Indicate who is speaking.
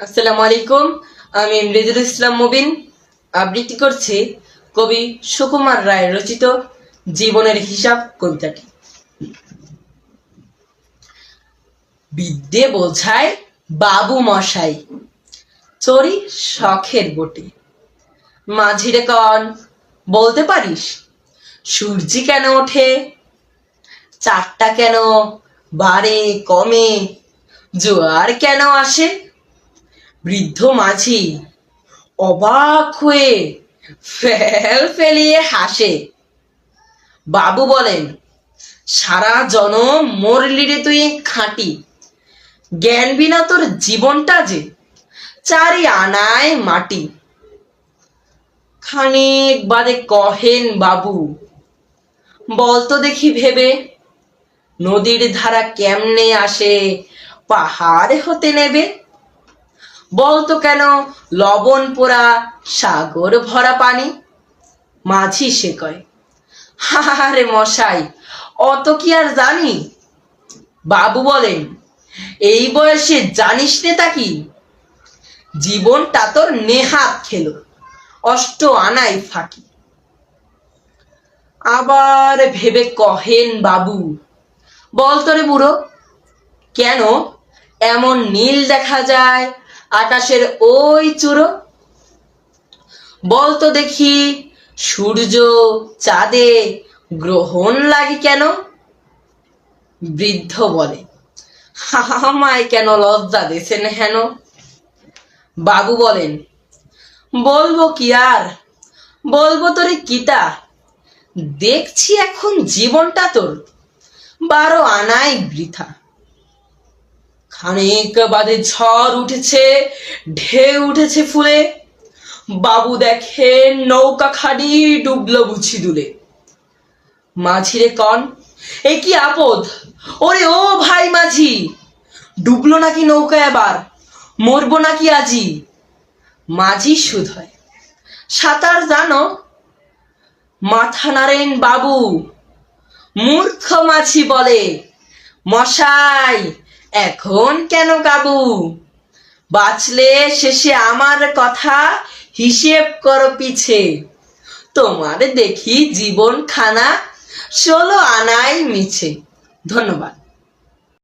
Speaker 1: আসসালামু আলাইকুম। আমি মৃদুল ইসলাম মুবিন আবৃত্তি করছি কবি সুকুমার রায় রচিত জীবনের হিসাব কবিতাটি। বিদ্যে বোঝায় বাবু মশাই, চড়ি শখের বটে। মাঝিরে কন বলতে পারিস, সূর্যি কেন ওঠে? চারটা কেন বাড়ে কমে, জোয়ার কেন আসে? বৃদ্ধ মাঝি অবাক হয়ে ফেল ফেলিয়ে হাসে। বাবু বলেন, সারা জনম মরলি রে তুই খাঁটি, জ্ঞান বিনা তোর জীবনটা যে চারি আনায় মাটি। খানিক বাদে কহেন বাবু, বলতো দেখি ভেবে, নদীর ধারা কেমনে আসে পাহাড় হতে নেবে? বলতো কেন লবণ পোড়া সাগর ভরা পানি? মাঝি সে কয়, হারে মশাই, অত কি আর জানি? বাবু বলেন, এই বয়সে জানিস নে তা কি? জীবনটা তোর নেহাত খেলো, অষ্ট আনাই ফাঁকি। আবার ভেবে কহেন বাবু, বলতো রে বুড়ো, কেন এমন নীল দেখা যায় আকাশের ওই চূড়ো? বলতো দেখি, সূর্য চাঁদে গ্রহণ লাগে কেন? বৃদ্ধ বলে, আমায় কেন লজ্জা দিছেন হেন? বাবু বলেন, বলবো কি আর, বলবো তোরে কিতা, দেখছি এখন জীবনটা তোর 12 আনাই বৃথা। খানিক বাদে ঝড় উঠেছে, ঢেউ উঠেছে ফুলে। বাবু দেখে নৌকা খানি ডুবলো বুঝি দুলে। মাঝিরে কন, এ কি আপদ, ওরে ও ভাই মাঝি, ডুবলো নাকি নৌকা এবার, মরবো নাকি আজি? মাঝি শুধয়, সাঁতার জানো? মাথা নাড়েন বাবু। মূর্খ মাঝি বলে, মশাই এখন কেন কাবু? বাঁচলে শেষে আমার কথা হিসেব করো পিছে, তোমার দেখি জীবন খানা 16 আনাই মিছে। ধন্যবাদ।